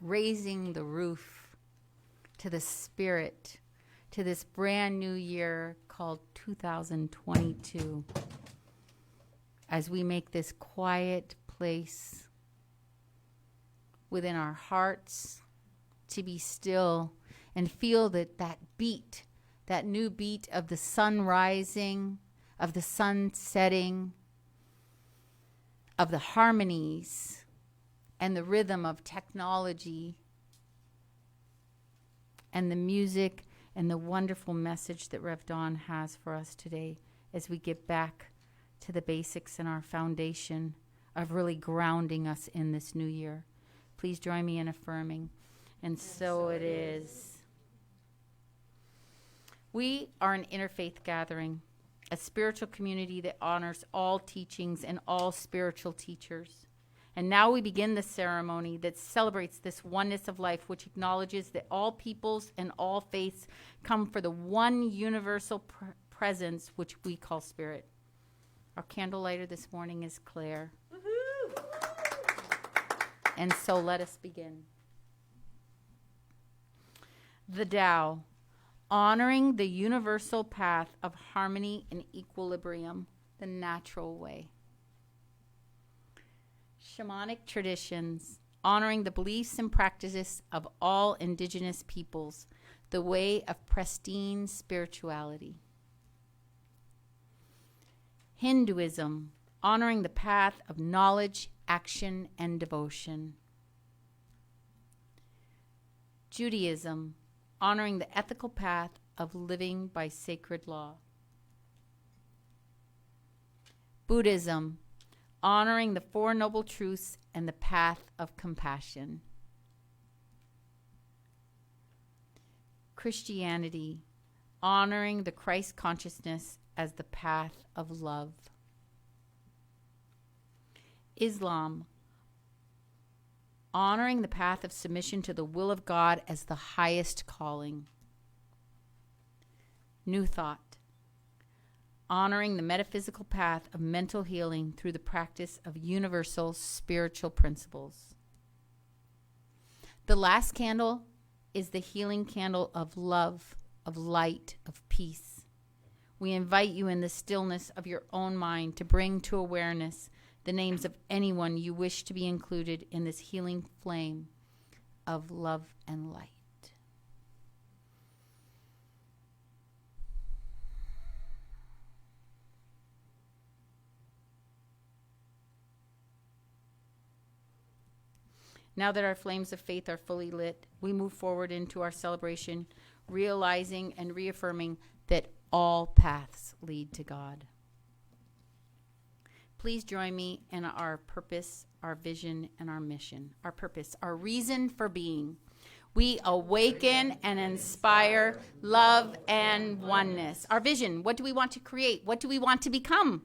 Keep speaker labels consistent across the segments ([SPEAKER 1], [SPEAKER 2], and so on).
[SPEAKER 1] raising the roof to the spirit, to this brand new year called 2022. As we make this quiet place within our hearts to be still and feel that beat, that new beat of the sun rising, of the sun setting, of the harmonies and the rhythm of technology and the music and the wonderful message that Rev Dawn has for us today as we get back to the basics and our foundation of really grounding us in this new year. Please join me in affirming. And so it is. We are an interfaith gathering, a spiritual community that honors all teachings and all spiritual teachers. And now we begin the ceremony that celebrates this oneness of life, which acknowledges that all peoples and all faiths come for the one universal presence, which we call spirit. Our candle lighter this morning is Claire. Woohoo! And so let us begin. The Tao, honoring the universal path of harmony and equilibrium, the natural way. Shamanic traditions, honoring the beliefs and practices of all indigenous peoples, the way of pristine spirituality. Hinduism, honoring the path of knowledge, action, and devotion. Judaism, honoring the ethical path of living by sacred law. Buddhism, honoring the Four Noble Truths and the path of compassion. Christianity, honoring the Christ consciousness as the path of love. Islam, honoring the path of submission to the will of God as the highest calling. New Thought, honoring the metaphysical path of mental healing through the practice of universal spiritual principles. The last candle is the healing candle of love, of light, of peace. We invite you in the stillness of your own mind to bring to awareness the names of anyone you wish to be included in this healing flame of love and light. Now that our flames of faith are fully lit, we move forward into our celebration, realizing and reaffirming that all paths lead to God. Please join me in our purpose, our vision, and our mission. Our purpose, our reason for being. We awaken and inspire love and oneness. Our vision, what do we want to create? What do we want to become?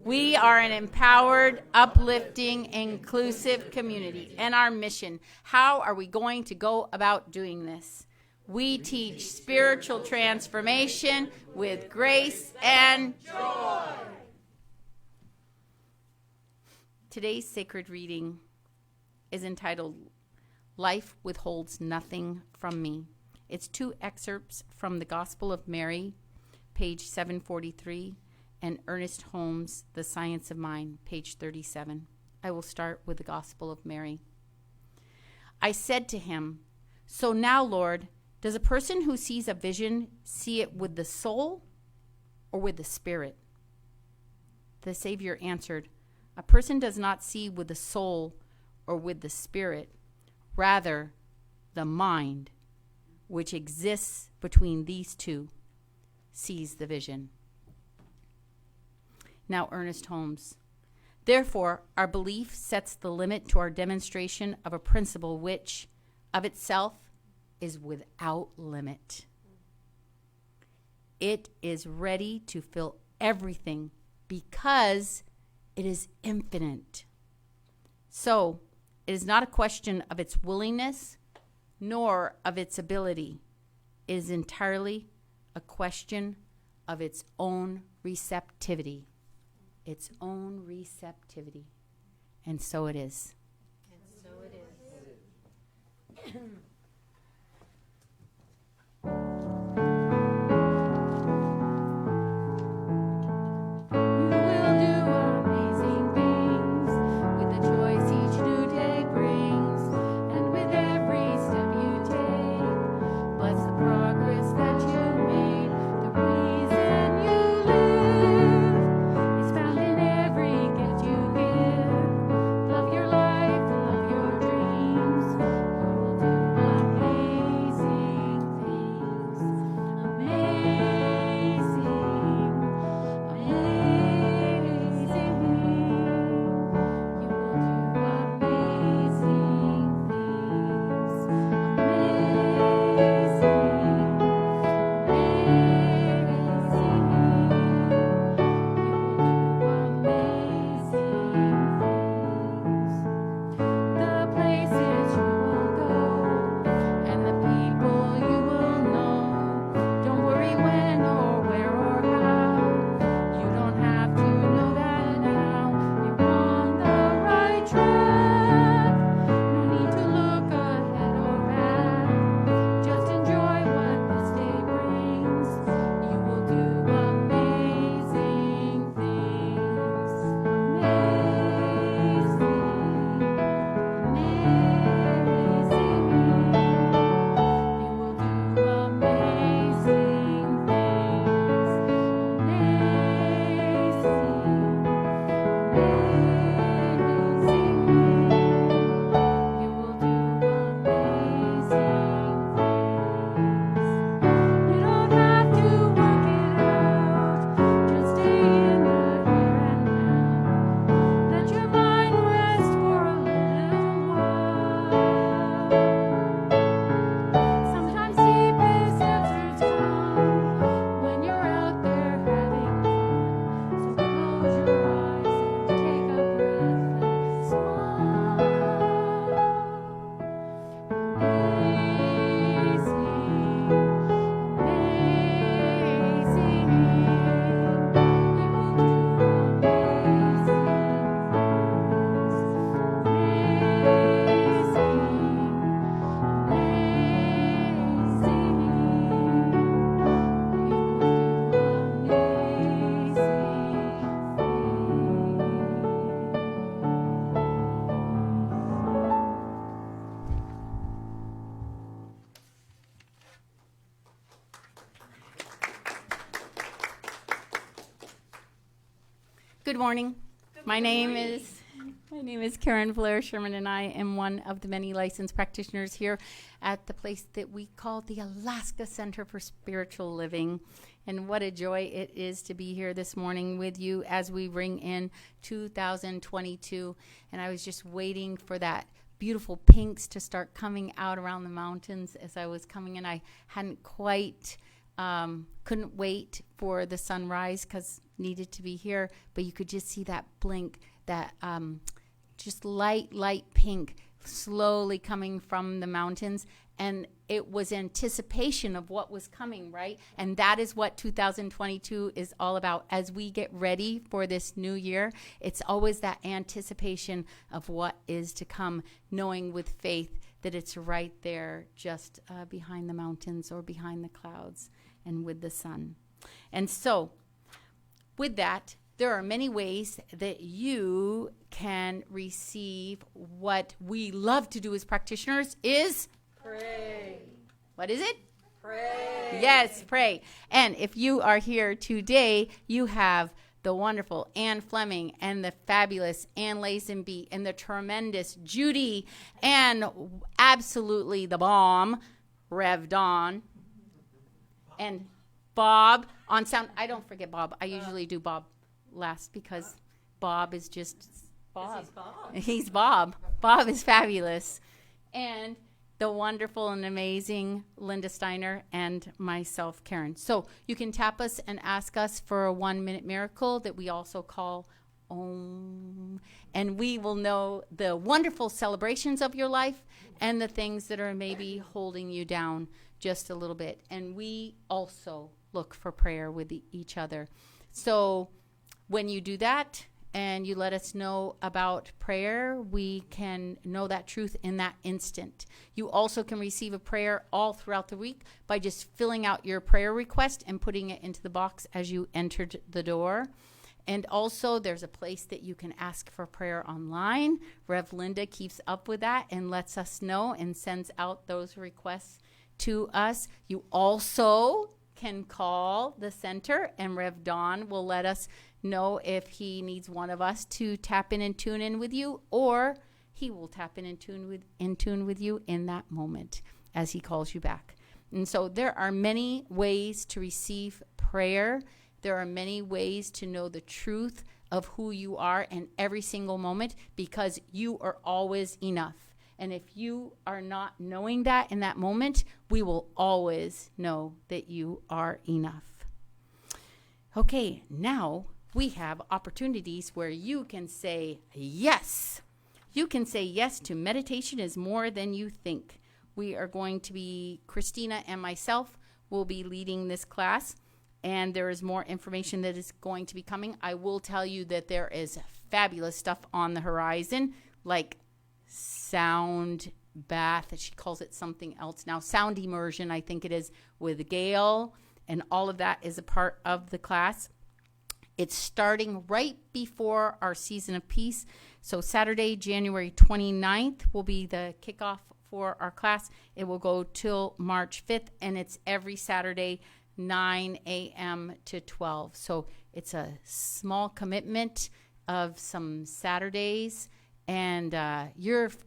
[SPEAKER 1] We are an empowered, uplifting, inclusive community. And our mission, how are we going to go about doing this? We teach spiritual transformation with grace and joy. Today's sacred reading is entitled, Life Withholds Nothing from Me. It's 2 excerpts from the Gospel of Mary, page 743, and Ernest Holmes' The Science of Mind, page 37. I will start with the Gospel of Mary. I said to him, So now, Lord, does a person who sees a vision see it with the soul or with the spirit? The Savior answered, A person does not see with the soul or with the spirit, rather the mind, which exists between these two, sees the vision. Now, Ernest Holmes. Therefore, our belief sets the limit to our demonstration of a principle which, of itself, is without limit. It is ready to fill everything because it is infinite. So, it is not a question of its willingness nor of its ability. It is entirely a question of its own receptivity. Its own receptivity. And so it is. And so it is. Good morning. My name is Karen Blair Sherman, and I am one of the many licensed practitioners here at the place that we call the Alaska Center for Spiritual Living. And what a joy it is to be here this morning with you as we ring in 2022. And I was just waiting for that beautiful pinks to start coming out around the mountains as I was coming in. I hadn't quite couldn't wait for the sunrise because needed to be here, but you could just see that blink, that just light pink slowly coming from the mountains, and it was anticipation of what was coming, right? And that is what 2022 is all about. As we get ready for this new year, it's always that anticipation of what is to come, knowing with faith that it's right there just behind the mountains or behind the clouds and with the sun. And so with that, there are many ways that you can receive what we love to do as practitioners is
[SPEAKER 2] pray.
[SPEAKER 1] What is it?
[SPEAKER 2] Pray.
[SPEAKER 1] Yes, pray. And if you are here today, you have the wonderful Ann Fleming and the fabulous Ann Lazenby and the tremendous Judy and absolutely the bomb, Rev Dawn, and Bob on sound. I don't forget Bob. I usually do Bob last because Bob is just Bob. He's Bob. Bob is fabulous. And the wonderful and amazing Linda Steiner and myself, Karen. So you can tap us and ask us for a 1-minute miracle that we also call Om. And we will know the wonderful celebrations of your life and the things that are maybe holding you down just a little bit. And we also look for prayer with each other. So when you do that, and you let us know about prayer, we can know that truth in that instant. You also can receive a prayer all throughout the week by just filling out your prayer request and putting it into the box as you entered the door. And also, there's a place that you can ask for prayer online. Rev Linda keeps up with that and lets us know and sends out those requests to us. You also can call the center, and Rev Don will let us know if he needs one of us to tap in and tune in with you, or he will tap in and tune with you in that moment as he calls you back. And so there are many ways to receive prayer. There are many ways to know the truth of who you are in every single moment, because you are always enough. And if you are not knowing that in that moment, we will always know that you are enough. Okay, now we have opportunities where you can say yes. You can say yes to meditation is more than you think. We are going to be, Christina and myself will be leading this class, and there is more information that is going to be coming. I will tell you that there is fabulous stuff on the horizon, like sound bath. She calls it something else now. Sound immersion, I think it is, with Gail, and all of that is a part of the class. It's starting right before our Season of Peace. So Saturday, January 29th will be the kickoff for our class. It will go till March 5th, and it's every Saturday, 9 a.m. to 12. So it's a small commitment of some Saturdays, and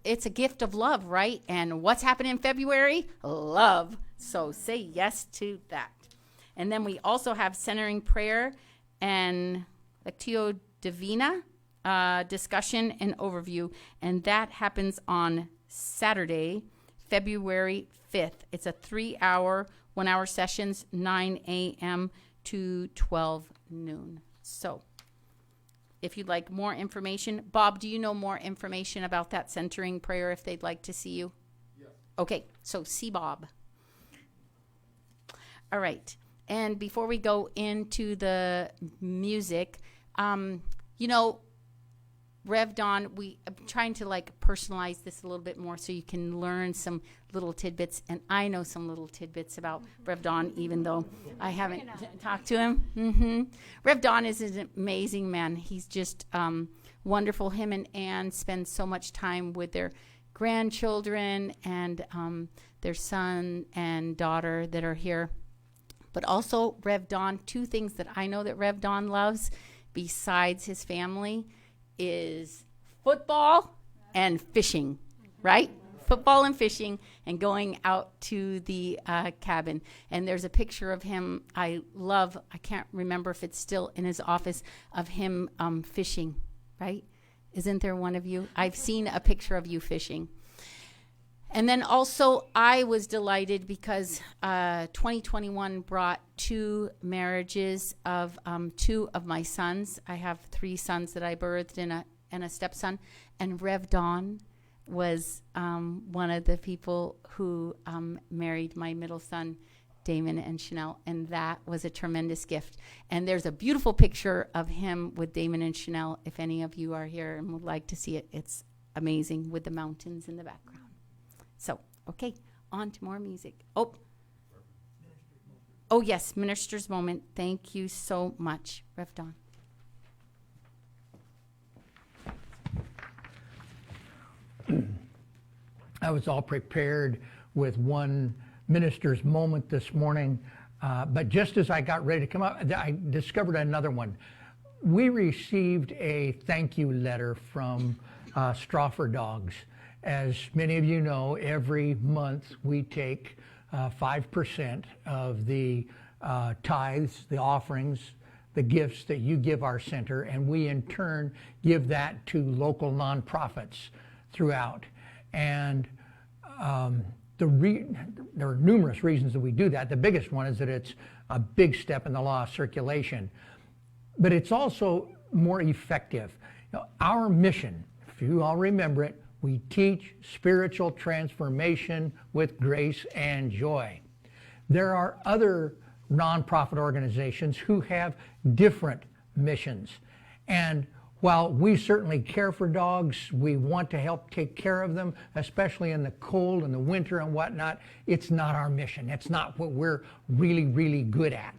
[SPEAKER 1] it's a gift of love, right? And what's happening in February? Love. So say yes to that. And then we also have centering prayer and Lectio Divina discussion and overview, and that happens on Saturday, February 5th. It's a 3-hour, 1-hour sessions, 9 a.m. to 12 noon. So if you'd like more information, Bob, do you know more information about that centering prayer if they'd like to see you? Yes. Okay, so see Bob. All right. And before we go into the music, Rev Don, I'm trying to personalize this a little bit more so you can learn some little tidbits. And I know some little tidbits about Rev Don, even though I haven't talked to him. Mm-hmm. Rev Don is an amazing man. He's just wonderful. Him and Ann spend so much time with their grandchildren and their son and daughter that are here. But also Rev Don, two things that I know that Rev Don loves besides his family is football and fishing, right? Football and fishing and going out to the cabin. And there's a picture of him I can't remember if it's still in his office, of him fishing, right? Isn't there one of you? I've seen a picture of you fishing. And then also I was delighted because 2021 brought 2 marriages of 2 of my sons. I have 3 sons that I birthed and a stepson. And Rev Don was one of the people who married my middle son, Damon and Chanel. And that was a tremendous gift. And there's a beautiful picture of him with Damon and Chanel. If any of you are here and would like to see it, it's amazing with the mountains in the background. So, okay, on to more music. Oh, yes, Minister's Moment. Thank you so much, Rev Don.
[SPEAKER 3] I was all prepared with one Minister's Moment this morning, but just as I got ready to come up, I discovered another one. We received a thank you letter from Strawford Dogs. As many of you know, every month we take 5% of the tithes, the offerings, the gifts that you give our center, and we in turn give that to local nonprofits throughout. And there are numerous reasons that we do that. The biggest one is that it's a big step in the law of circulation, but it's also more effective. Our mission, if you all remember it, we teach spiritual transformation with grace and joy. There are other nonprofit organizations who have different missions. And While we certainly care for dogs, we want to help take care of them, especially in the cold and the winter and whatnot. It's not our mission. It's not what we're really, really good at.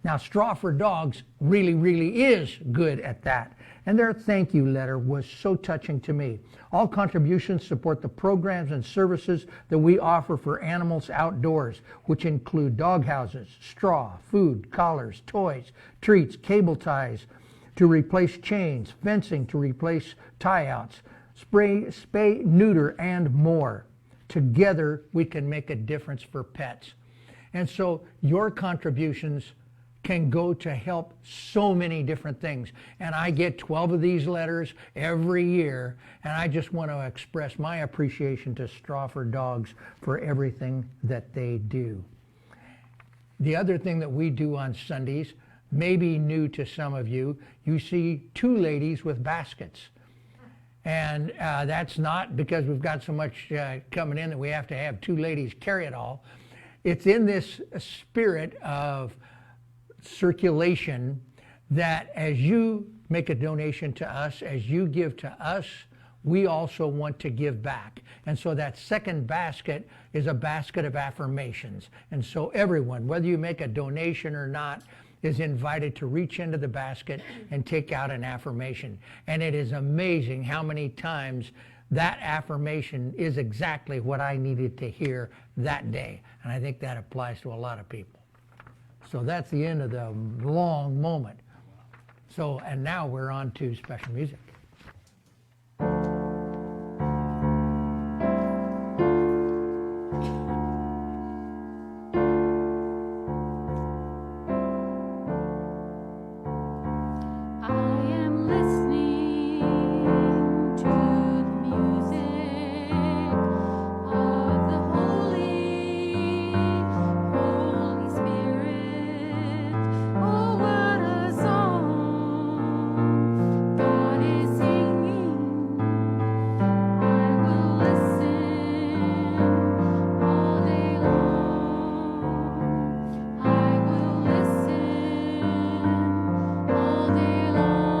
[SPEAKER 3] Now, Straw for Dogs really, really is good at that. And their thank you letter was so touching to me. All contributions support the programs and services that we offer for animals outdoors, which include dog houses, straw, food, collars, toys, treats, cable ties to replace chains, fencing to replace tie-outs, spay, neuter, and more. Together, we can make a difference for pets. And so your contributions can go to help so many different things. And I get 12 of these letters every year, and I just want to express my appreciation to Straw for Dogs for everything that they do. The other thing that we do on Sundays, maybe new to some of you, you see two ladies with baskets. And that's not because we've got so much coming in that we have to have two ladies carry it all. It's in this spirit of circulation that as you make a donation to us, as you give to us, we also want to give back. And so that second basket is a basket of affirmations. And so everyone, whether you make a donation or not, is invited to reach into the basket and take out an affirmation. And it is amazing how many times that affirmation is exactly what I needed to hear that day. And I think that applies to a lot of people. So that's the end of the long moment. So, and now we're on to special music.
[SPEAKER 4] All day long.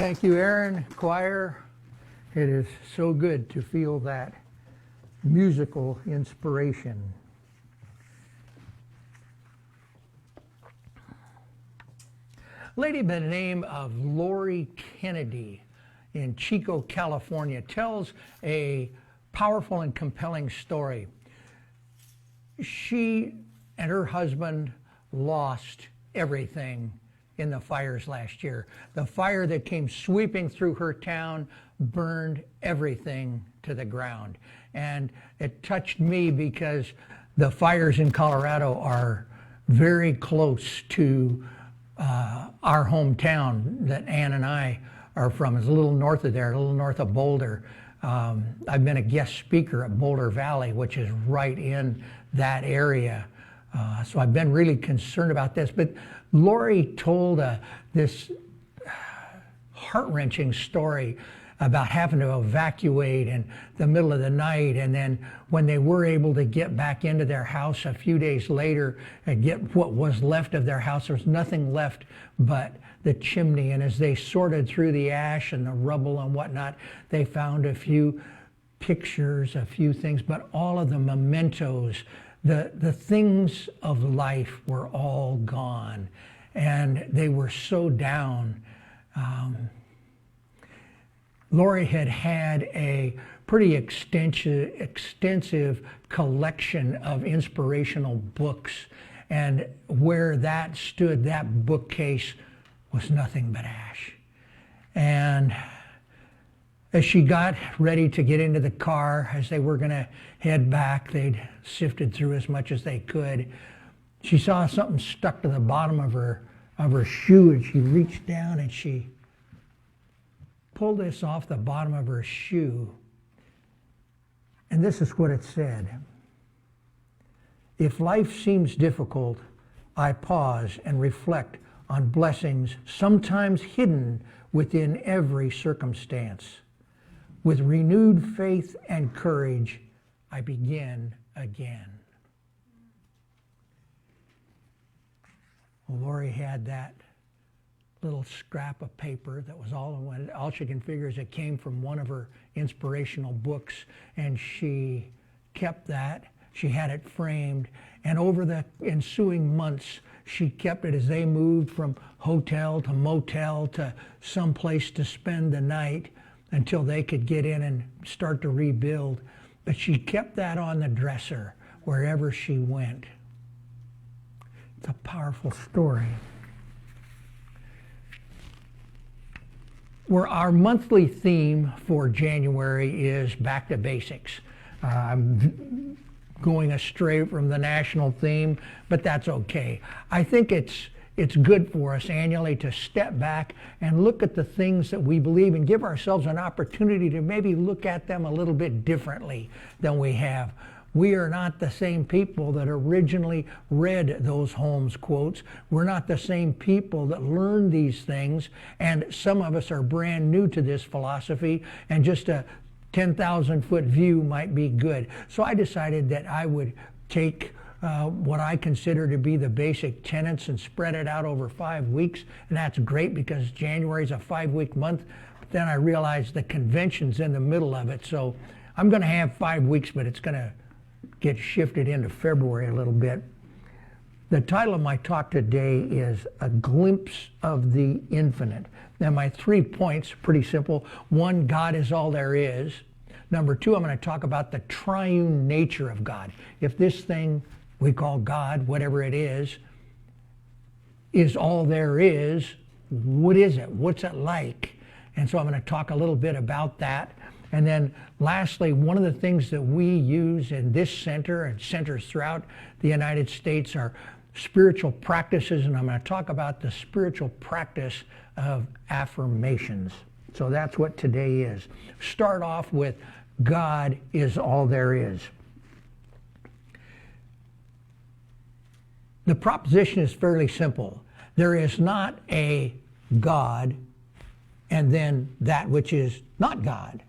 [SPEAKER 3] Thank you, Aaron, choir. It is so good to feel that musical inspiration. A lady by the name of Lori Kennedy in Chico, California, tells a powerful and compelling story. She and her husband lost everything in the fires last year. The fire that came sweeping through her town burned everything to the ground. And it touched me because the fires in Colorado are very close to our hometown that Ann and I are from. It's a little north of there, a little north of Boulder. I've been a guest speaker at Boulder Valley, which is right in that area. So I've been really concerned about this. But Lori told this heart-wrenching story about having to evacuate in the middle of the night, and then when they were able to get back into their house a few days later and get what was left of their house, there was nothing left but the chimney. And as they sorted through the ash and the rubble and whatnot, they found a few pictures, a few things, but all of the mementos, the things of life were all gone, and they were so down. Lori had a pretty extensive collection of inspirational books, and where that stood, that bookcase was nothing but ash. And as she got ready to get into the car, as they were going to head back, they'd sifted through as much as they could. She saw something stuck to the bottom of her shoe, and she reached down and she pulled this off the bottom of her shoe. And this is what it said: "If life seems difficult, I pause and reflect on blessings sometimes hidden within every circumstance. With renewed faith and courage, I begin again." Well, Lori had that little scrap of paper that was all she can figure is it came from one of her inspirational books, and she kept that. She had it framed, and over the ensuing months, she kept it as they moved from hotel to motel to some place to spend the night until they could get in and start to rebuild. But she kept that on the dresser wherever she went. It's a powerful story. Where our monthly theme for January is back to basics. I'm going astray from the national theme, but that's okay. I think it's good for us annually to step back and look at the things that we believe and give ourselves an opportunity to maybe look at them a little bit differently than we have. We are not the same people that originally read those Holmes quotes. We're not the same people that learned these things, and some of us are brand new to this philosophy, and just a 10,000-foot view might be good. So I decided that I would take what I consider to be the basic tenets and spread it out over 5 weeks, and that's great because January is a 5-week month. But then I realized the convention's in the middle of it, so I'm going to have 5 weeks, but it's going to get shifted into February a little bit. The title of my talk today is A Glimpse of the Infinite. Now my 3 points, pretty simple. 1, God is all there is. Number 2, I'm going to talk about the triune nature of God. If this thing we call God, whatever it is all there is, what is it? What's it like? And so I'm going to talk a little bit about that. And then lastly, one of the things that we use in this center and centers throughout the United States are spiritual practices, and I'm going to talk about the spiritual practice of affirmations. So that's what today is. Start off with God is all there is. The proposition is fairly simple. There is not a God and then that which is not God,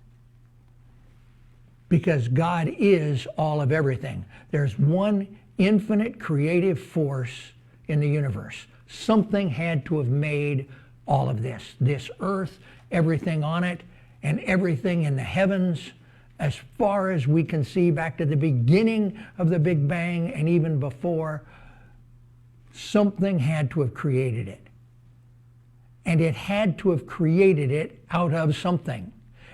[SPEAKER 3] because God is all of everything. There's one infinite creative force in the universe. Something had to have made all of this earth everything on it, and everything in the heavens, as far as we can see back to the beginning of the Big Bang and even before, something had to have created it. And it had to have created it out of something.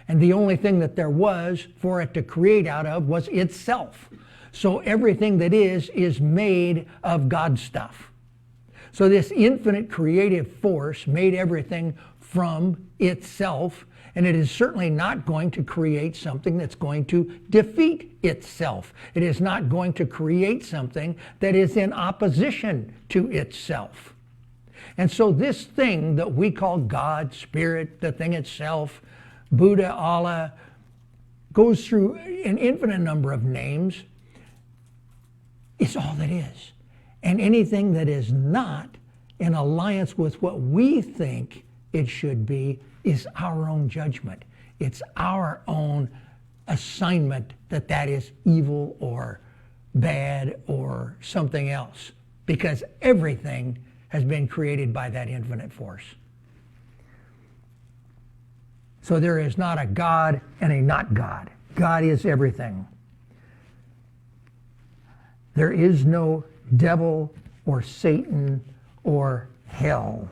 [SPEAKER 3] And the only thing that there was for it to create out of was itself. So everything that is made of God stuff. So this infinite creative force made everything from itself, and it is certainly not going to create something that's going to defeat itself. It is not going to create something that is in opposition to itself. And so this thing that we call God, Spirit, the thing itself, Buddha, Allah, goes through an infinite number of names. It's all that is. And anything that is not in alliance with what we think it should be is our own judgment. It's our own assignment that that is evil or bad or something else, because everything has been created by that infinite force. So there is not a God and a not God. God is everything. There is no devil or Satan or hell.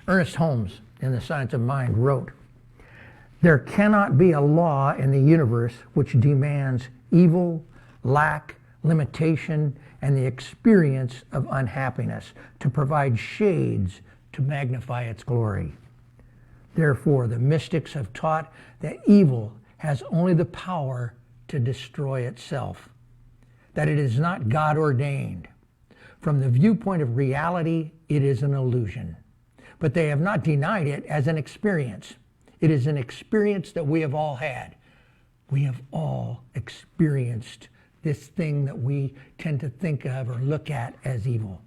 [SPEAKER 3] Ernest Holmes, in The Science of Mind, wrote, "There cannot be a law in the universe which demands evil, lack, limitation, and the experience of unhappiness to provide shades to magnify its glory. Therefore, the mystics have taught that evil has only the power to destroy itself, that it is not God ordained. From the viewpoint of reality, it is an illusion. But they have not denied it as an experience. It is an experience that we have all had. We have all experienced this thing that we tend to think of or look at as evil.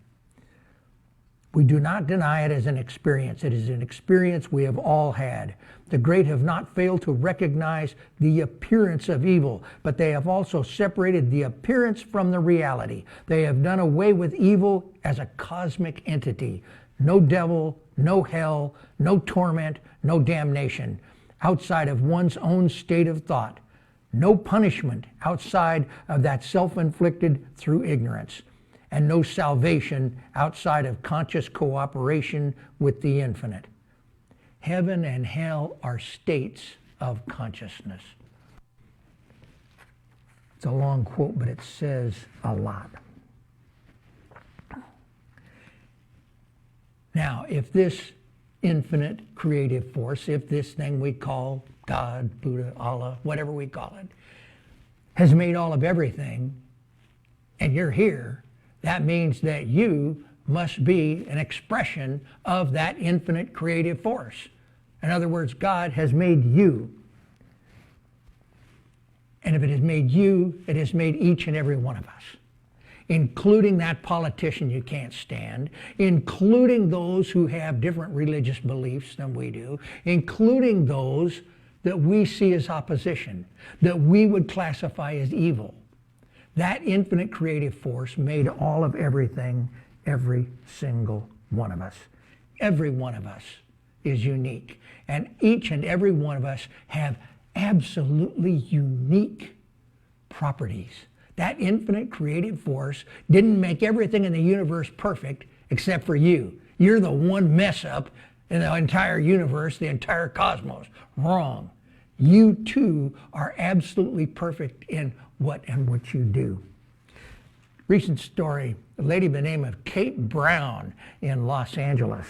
[SPEAKER 3] We do not deny it as an experience. It is an experience we have all had. The great have not failed to recognize the appearance of evil, but they have also separated the appearance from the reality. They have done away with evil as a cosmic entity. No devil, no hell, no torment, no damnation outside of one's own state of thought. No punishment outside of that self-inflicted through ignorance. And no salvation outside of conscious cooperation with the infinite. Heaven and hell are states of consciousness." It's a long quote, but it says a lot. Now, if this infinite creative force, if this thing we call God, Buddha, Allah, whatever we call it, has made all of everything, and you're here, that means that you must be an expression of that infinite creative force. In other words, God has made you. And if it has made you, it has made each and every one of us, including that politician you can't stand, including those who have different religious beliefs than we do, including those that we see as opposition, that we would classify as evil. That infinite creative force made all of everything, every single one of us. Every one of us is unique. And each and every one of us have absolutely unique properties. That infinite creative force didn't make everything in the universe perfect except for you. You're the one mess up in the entire universe, the entire cosmos. Wrong. You too are absolutely perfect in what you do. Recent story, a lady by the name of Kate Brown in Los Angeles.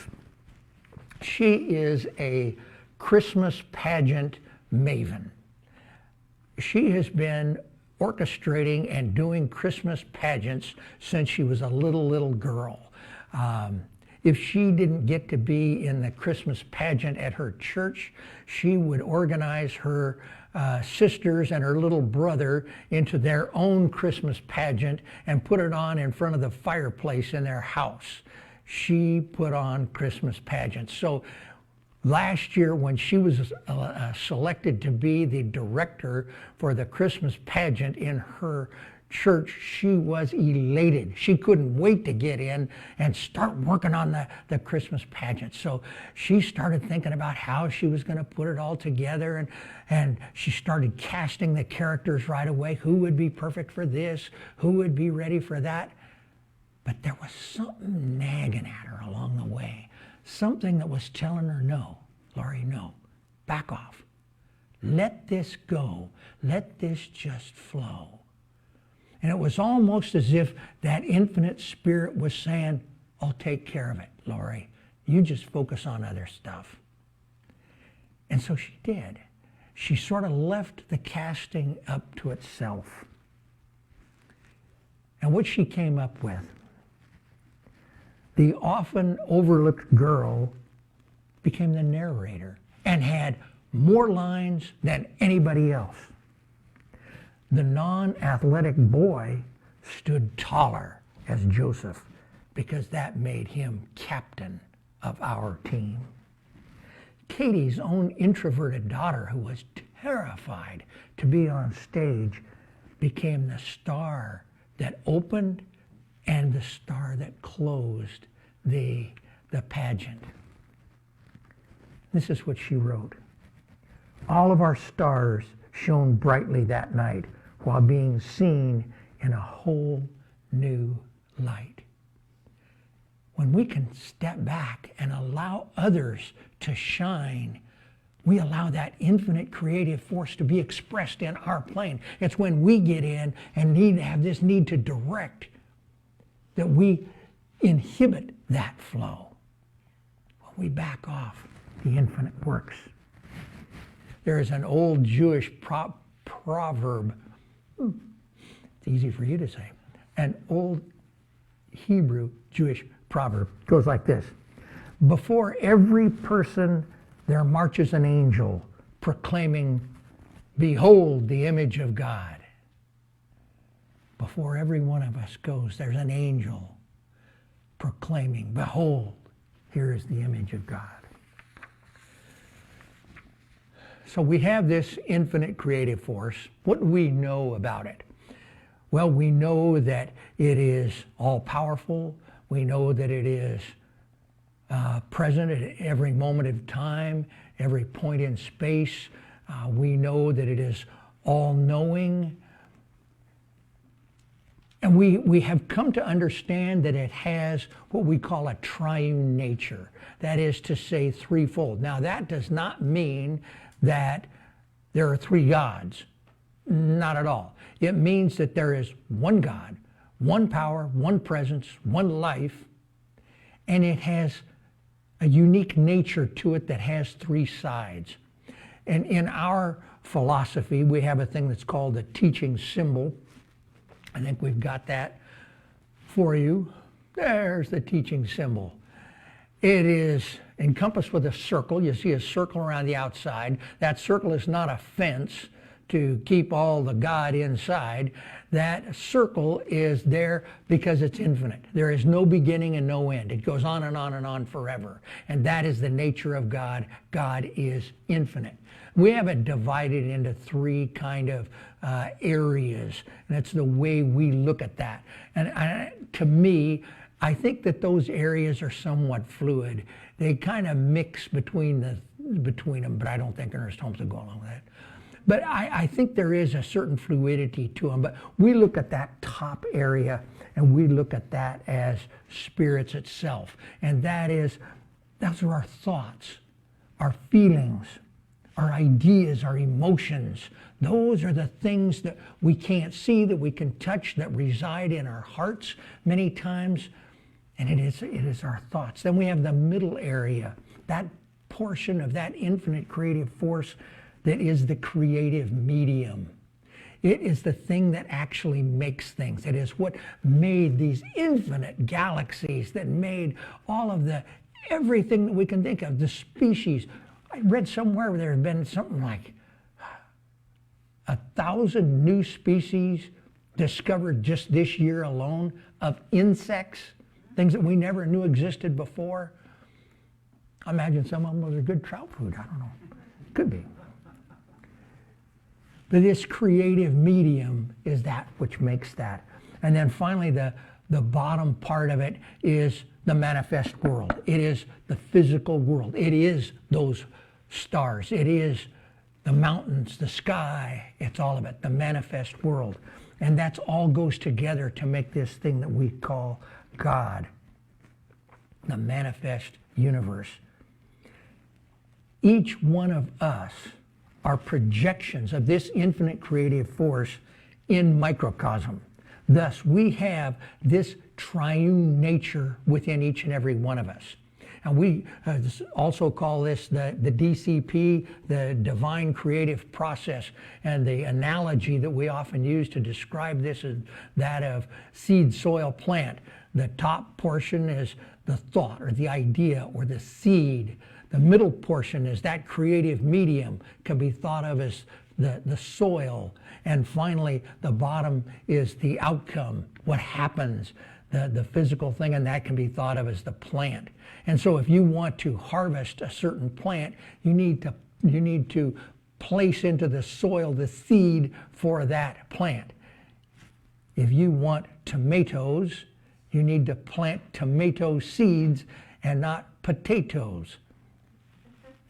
[SPEAKER 3] She is a Christmas pageant maven. She has been orchestrating and doing Christmas pageants since she was a little girl. If she didn't get to be in the Christmas pageant at her church, she would organize her sisters and her little brother into their own Christmas pageant and put it on in front of the fireplace in their house. She put on Christmas pageants. So last year when she was selected to be the director for the Christmas pageant in her church, she was elated. She couldn't wait to get in and start working on the Christmas pageant. So she started thinking about how she was going to put it all together, and she started casting the characters right away. Who would be perfect for this? Who would be ready for that? But there was something nagging at her along the way. Something that was telling her, no, Laurie, no, back off. Let this go. Let this just flow. And it was almost as if that infinite spirit was saying, I'll take care of it, Laurie. You just focus on other stuff. And so she did. She sort of left the casting up to itself. And what she came up with, the often overlooked girl became the narrator and had more lines than anybody else. The non-athletic boy stood taller as Joseph because that made him captain of our team. Katie's own introverted daughter, who was terrified to be on stage, became the star that opened and the star that closed the pageant. This is what she wrote. All of our stars shone brightly that night while being seen in a whole new light. When we can step back and allow others to shine, we allow that infinite creative force to be expressed in our plane. It's when we get in and have this need to direct that we inhibit that flow. When we back off, the infinite works. There is an old Jewish proverb. It's easy for you to say. An old Hebrew Jewish proverb goes like this. Before every person there marches an angel proclaiming, behold the image of God. Before every one of us goes, there's an angel proclaiming, behold, here is the image of God. So we have this infinite creative force. What do we know about it? Well, we know that it is all-powerful. We know that it is present at every moment of time, every point in space. We know that it is all-knowing. And we have come to understand that it has what we call a triune nature. That is to say, threefold. Now, that does not mean that there are three gods. Not at all. It means that there is one God, one power, one presence, one life, and it has a unique nature to it that has three sides. And in our philosophy, we have a thing that's called the teaching symbol. I think we've got that for you. There's the teaching symbol. It is encompassed with a circle. You see a circle around the outside. That circle is not a fence to keep all the God inside. That circle is there because it's infinite. There is no beginning and no end. It goes on and on and on forever. And that is the nature of God. God is infinite. We have it divided into three kind of areas, and that's the way we look at that. And to me, I think that those areas are somewhat fluid. They kind of mix between them, but I don't think Ernest Holmes would go along with that. But I think there is a certain fluidity to them. But we look at that top area, and we look at that as spirits itself. And those are our thoughts, our feelings, our ideas, our emotions. Those are the things that we can't see, that we can touch, that reside in our hearts many times. And it is our thoughts. Then we have the middle area, that portion of that infinite creative force that is the creative medium. It is the thing that actually makes things. It is what made these infinite galaxies, that made all of everything that we can think of, the species. I read somewhere where there have been something like 1,000 new species discovered just this year alone of insects, things that we never knew existed before. I imagine some of them are good trout food. I don't know. Could be. But this creative medium is that which makes that. And then finally, the bottom part of it is the manifest world. It is the physical world. It is those stars. It is the mountains, the sky. It's all of it, the manifest world. And that's all goes together to make this thing that we call God, the manifest universe. Each one of us are projections of this infinite creative force in microcosm. Thus, we have this triune nature within each and every one of us. And we also call this the DCP, the divine creative process. And the analogy that we often use to describe this is that of seed, soil, plant. The top portion is the thought or the idea or the seed. The middle portion is that creative medium, can be thought of as the soil. And finally, the bottom is the outcome, what happens, the physical thing, and that can be thought of as the plant. And so if you want to harvest a certain plant, you need to place into the soil the seed for that plant. If you want tomatoes, you need to plant tomato seeds and not potatoes.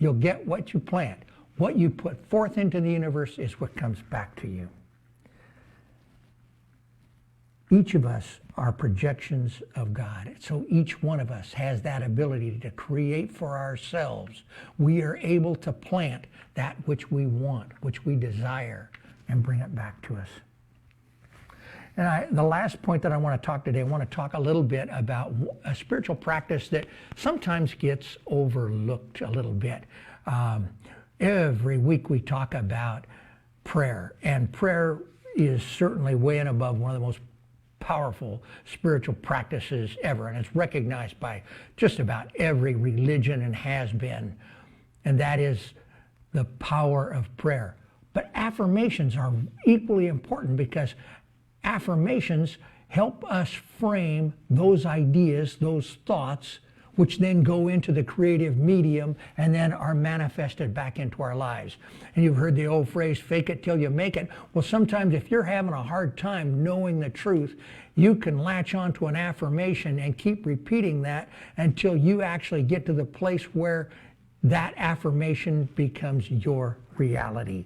[SPEAKER 3] You'll get what you plant. What you put forth into the universe is what comes back to you. Each of us are projections of God. So each one of us has that ability to create for ourselves. We are able to plant that which we want, which we desire, and bring it back to us. And the last point that I want to talk today, I want to talk a little bit about a spiritual practice that sometimes gets overlooked a little bit. Every week we talk about prayer, and prayer is certainly way and above one of the most powerful spiritual practices ever, and it's recognized by just about every religion and has been, and that is the power of prayer. But affirmations are equally important because affirmations help us frame those ideas, those thoughts, which then go into the creative medium and then are manifested back into our lives. And you've heard the old phrase, fake it till you make it. Well, sometimes if you're having a hard time knowing the truth, you can latch onto an affirmation and keep repeating that until you actually get to the place where that affirmation becomes your reality.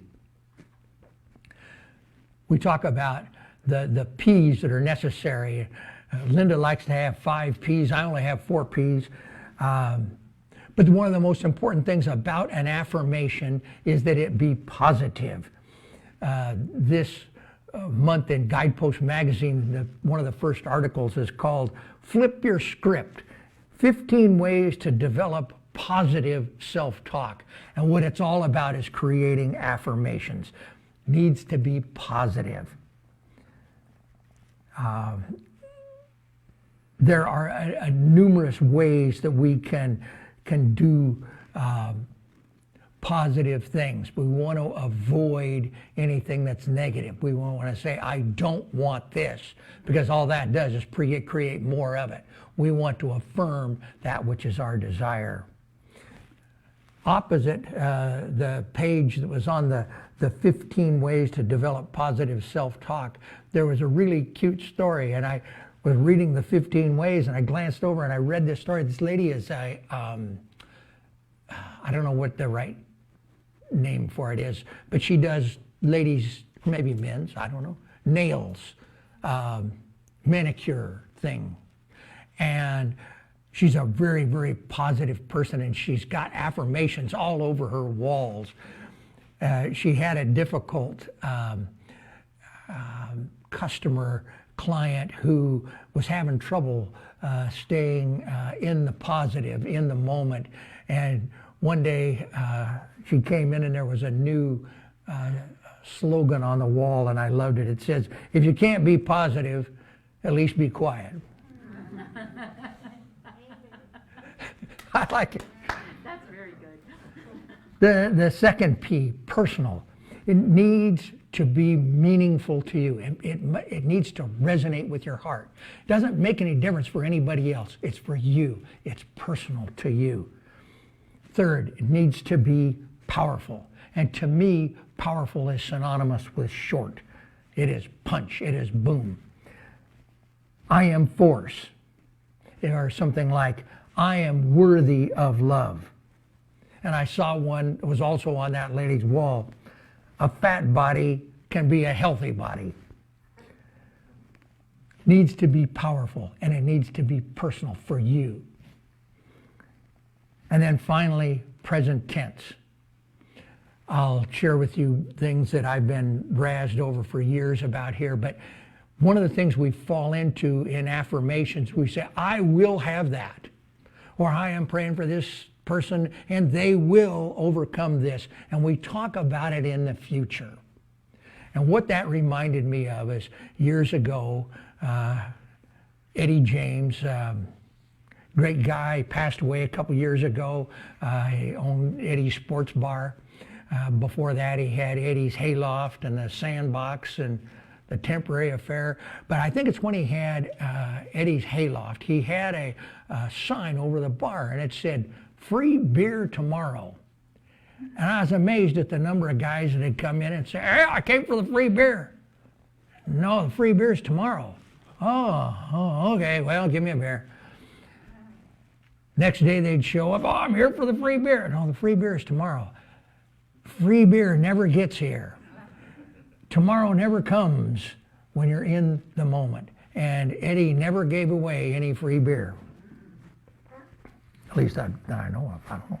[SPEAKER 3] We talk about the P's that are necessary. Linda likes to have 5 P's. I only have 4 P's. But one of the most important things about an affirmation is that it be positive. This month in Guidepost magazine, one of the first articles is called Flip Your Script, 15 Ways to Develop Positive Self-Talk. And what it's all about is creating affirmations. Needs to be positive. There are numerous ways that we can do positive things. We want to avoid anything that's negative. We want to say, I don't want this, because all that does is create more of it. We want to affirm that which is our desire. Opposite the page that was on the 15 ways to develop positive self-talk, there was a really cute story, and I was reading the 15 ways, and I glanced over and I read this story. This lady is I don't know what the right name for it is, but she does ladies, maybe men's, I don't know, nails, manicure thing. And she's a very, very positive person, and she's got affirmations all over her walls. She had a difficult client who was having trouble staying in the positive, in the moment. And one day she came in and there was a new slogan on the wall, and I loved it. It says, if you can't be positive, at least be quiet. I like it.
[SPEAKER 1] That's very good.
[SPEAKER 3] The second P, personal. It needs to be meaningful to you. It needs to resonate with your heart. It doesn't make any difference for anybody else. It's for you. It's personal to you. Third, it needs to be powerful. And to me, powerful is synonymous with short. It is punch. It is boom. I am force. Or something like, I am worthy of love. And I saw one, it was also on that lady's wall. A fat body can be a healthy body. Needs to be powerful, and it needs to be personal for you. And then finally, present tense. I'll share with you things that I've been razzed over for years about here, but one of the things we fall into in affirmations, we say, I will have that. Or I am praying for this person and they will overcome this. And we talk about it in the future. And what that reminded me of is years ago, Eddie James, great guy, passed away a couple years ago. He owned Eddie's Sports Bar. Before that, he had Eddie's Hayloft and the Sandbox and the Temporary Affair. But I think it's when he had Eddie's Hayloft, he had a sign over the bar and it said, free beer tomorrow. And I was amazed at the number of guys that had come in and say, hey, I came for the free beer. No, the free beer's tomorrow. Oh, okay, well, give me a beer. Next day they'd show up, oh, I'm here for the free beer. No, the free beer is tomorrow. Free beer never gets here. Tomorrow never comes when you're in the moment. And Eddie never gave away any free beer. At least that I know of. I don't know.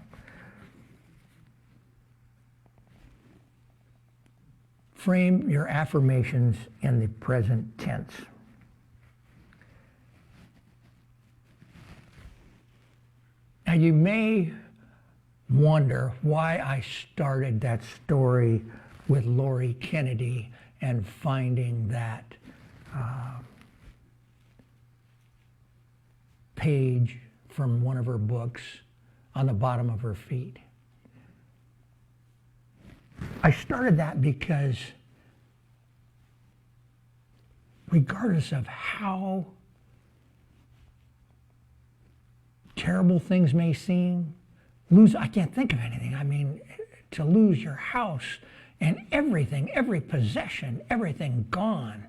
[SPEAKER 3] Frame your affirmations in the present tense. Now you may wonder why I started that story with Lori Kennedy and finding that page from one of her books on the bottom of her feet. I started that because regardless of how terrible things may seem, I can't think of anything. I mean, to lose your house and everything, every possession, everything gone.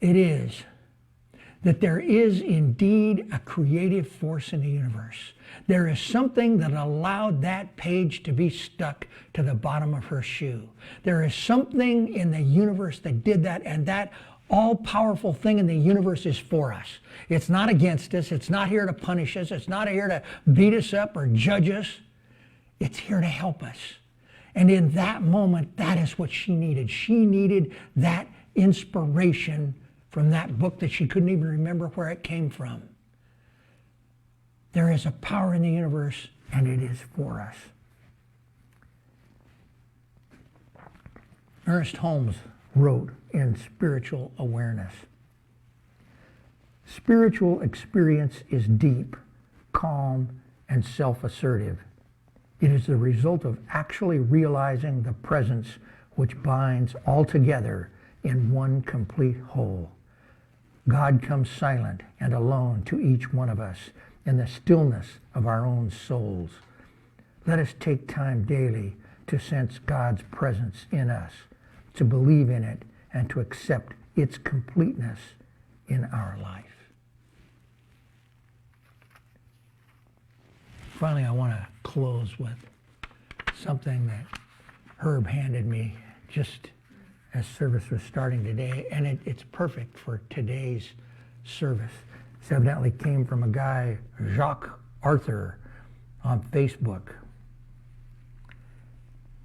[SPEAKER 3] It is that there is indeed a creative force in the universe. There is something that allowed that page to be stuck to the bottom of her shoe. There is something in the universe that did that, and that all-powerful thing in the universe is for us. It's not against us. It's not here to punish us. It's not here to beat us up or judge us. It's here to help us. And in that moment, that is what she needed. She needed that inspiration from that book that she couldn't even remember where it came from. There is a power in the universe, and it is for us. Ernest Holmes wrote in Spiritual Awareness, spiritual experience is deep, calm, and self-assertive. It is the result of actually realizing the presence which binds all together in one complete whole. God comes silent and alone to each one of us in the stillness of our own souls. Let us take time daily to sense God's presence in us, to believe in it, and to accept its completeness in our life. Finally, I want to close with something that Herb handed me just as service was starting today, and it's perfect for today's service. This evidently came from a guy, Jacques Arthur, on Facebook.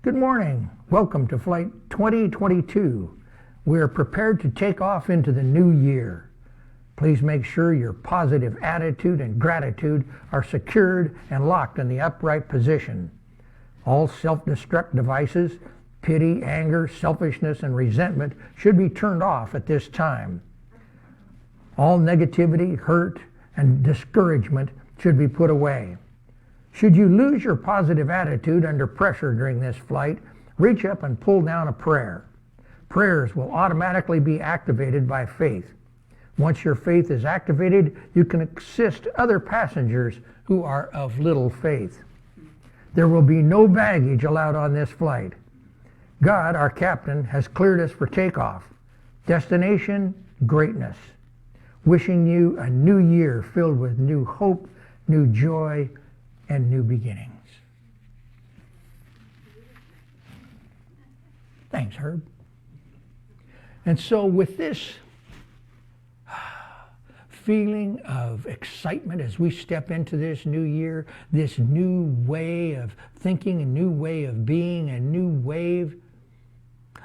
[SPEAKER 3] Good morning. Welcome to Flight 2022. We are prepared to take off into the new year. Please make sure your positive attitude and gratitude are secured and locked in the upright position. All self-destruct devices, pity, anger, selfishness, and resentment should be turned off at this time. All negativity, hurt, and discouragement should be put away. Should you lose your positive attitude under pressure during this flight, reach up and pull down a prayer. Prayers will automatically be activated by faith. Once your faith is activated, you can assist other passengers who are of little faith. There will be no baggage allowed on this flight. God, our captain, has cleared us for takeoff. Destination, greatness. Wishing you a new year filled with new hope, new joy, and new beginnings. Thanks, Herb. And so with this feeling of excitement as we step into this new year, this new way of thinking, a new way of being, a new wave,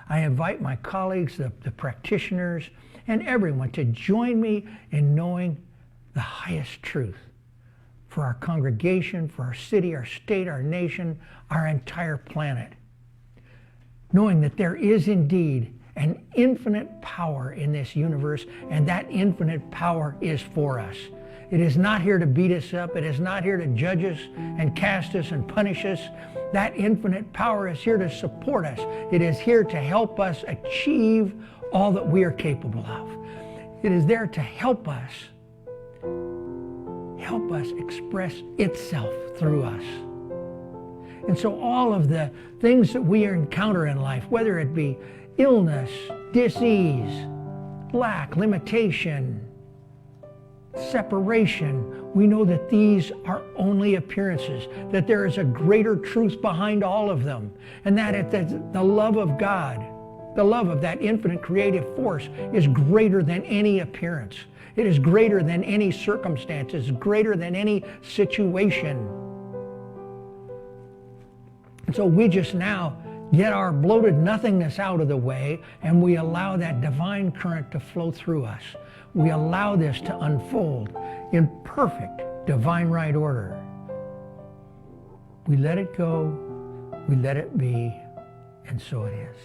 [SPEAKER 3] I invite my colleagues, the practitioners, and everyone to join me in knowing the highest truth for our congregation, for our city, our state, our nation, our entire planet. Knowing that there is indeed an infinite power in this universe, and that infinite power is for us. It is not here to beat us up. It is not here to judge us and cast us and punish us. That infinite power is here to support us. It is here to help us achieve all that we are capable of. It is there to help us express itself through us. And so all of the things that we encounter in life, whether it be illness, disease, lack, limitation, separation, we know that these are only appearances, that there is a greater truth behind all of them, and that the love of God, the love of that infinite creative force is greater than any appearance. It is greater than any circumstance. It's greater than any situation. And so we just now get our bloated nothingness out of the way, and we allow that divine current to flow through us. We allow this to unfold in perfect divine right order. We let it go, we let it be, and so it is.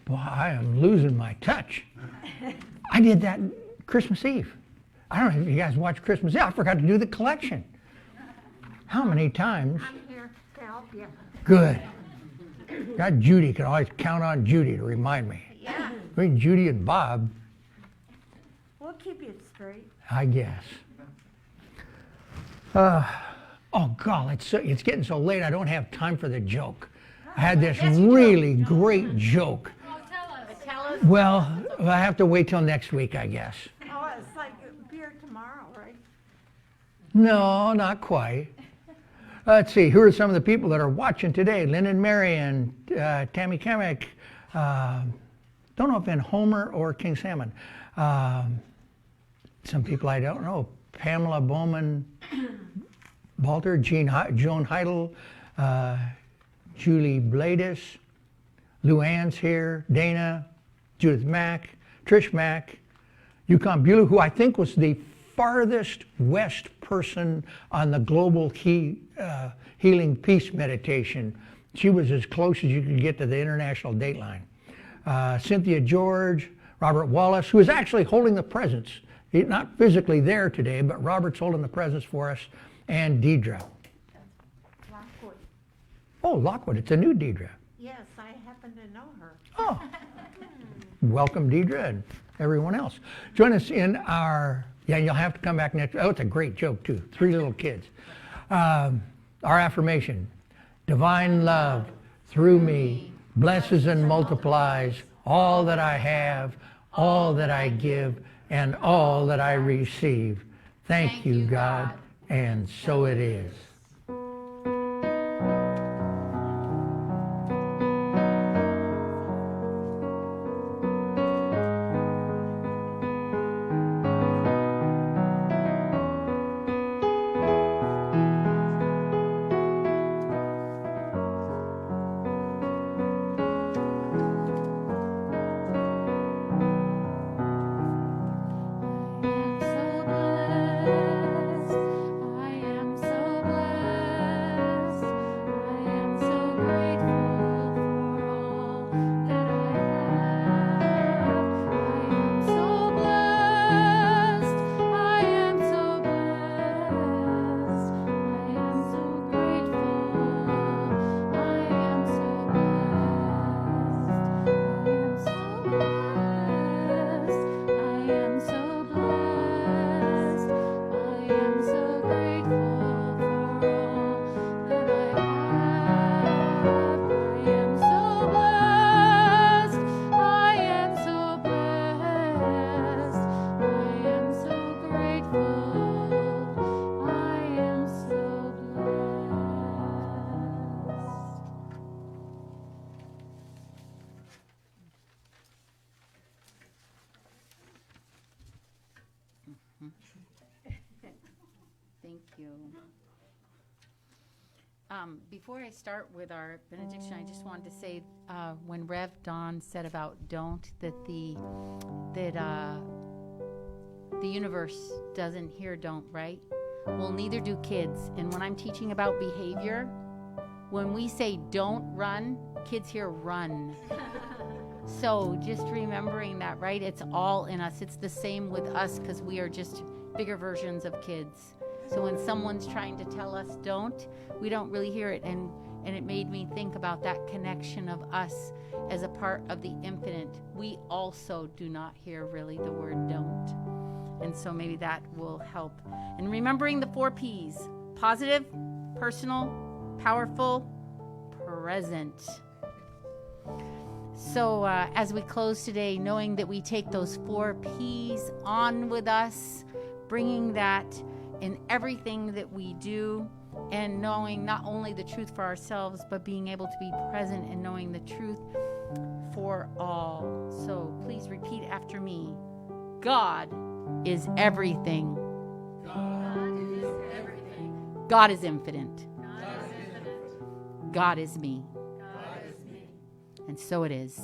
[SPEAKER 3] Boy, I am losing my touch. I did that Christmas Eve. I don't know if you guys watch Christmas Eve. I forgot to do the collection. How many times?
[SPEAKER 2] I'm here to help you.
[SPEAKER 3] Good. Got Judy. Can always count on Judy to remind me.
[SPEAKER 2] Yeah.
[SPEAKER 3] Between Judy and Bob,
[SPEAKER 2] We'll keep you straight.
[SPEAKER 3] I guess. Oh, God, it's getting so late I don't have time for the joke. I had this really great joke.
[SPEAKER 1] Tell us.
[SPEAKER 3] Well, I have to wait till next week, I guess.
[SPEAKER 2] Oh, it's like beer tomorrow, right?
[SPEAKER 3] No, not quite. Let's see, who are some of the people that are watching today? Lynn and Mary and Tammy Kamek. Don't know if in Homer or King Salmon. some people I don't know. Pamela Bowman Balter, Joan Heidel, Julie Bladis, Luann's here, Dana, Judith Mack, Trish Mack, Yukon Beulah, who I think was the farthest west person on the global healing peace meditation. She was as close as you could get to the international dateline. Cynthia George, Robert Wallace, who is actually holding the presence. He's not physically there today, but Robert's holding the presence for us, and Deidre.
[SPEAKER 2] Lockwood.
[SPEAKER 3] Oh, Lockwood, it's a new Deidre.
[SPEAKER 2] Yes, I happen to know her.
[SPEAKER 3] Oh, welcome Deidre and everyone else. Join us in our, you'll have to come back next, oh, it's a great joke too, 3 little kids. Our affirmation, divine love through me blesses and multiplies all that I have, all that I give, and all that I receive. Thank you, God, and so it is.
[SPEAKER 1] Thank you. Before I start with our benediction, I just wanted to say when Rev Don said about don't, that the universe doesn't hear don't, right? Well, neither do kids. And when I'm teaching about behavior, when we say don't run, kids hear run. So just remembering that, right? It's all in us. It's the same with us because we are just bigger versions of kids. So when someone's trying to tell us don't, we don't really hear it. And it made me think about that connection of us as a part of the infinite. We also do not hear really the word don't. And so maybe that will help. And remembering the 4 P's: positive, personal, powerful, present. So as we close today, knowing that we take those 4 P's on with us, bringing that in everything that we do, and knowing not only the truth for ourselves, but being able to be present and knowing the truth for all. So please repeat after me. God is everything.
[SPEAKER 4] God is everything.
[SPEAKER 1] God is infinite.
[SPEAKER 4] God is infinite.
[SPEAKER 1] God is me.
[SPEAKER 4] God is me.
[SPEAKER 1] And so it is.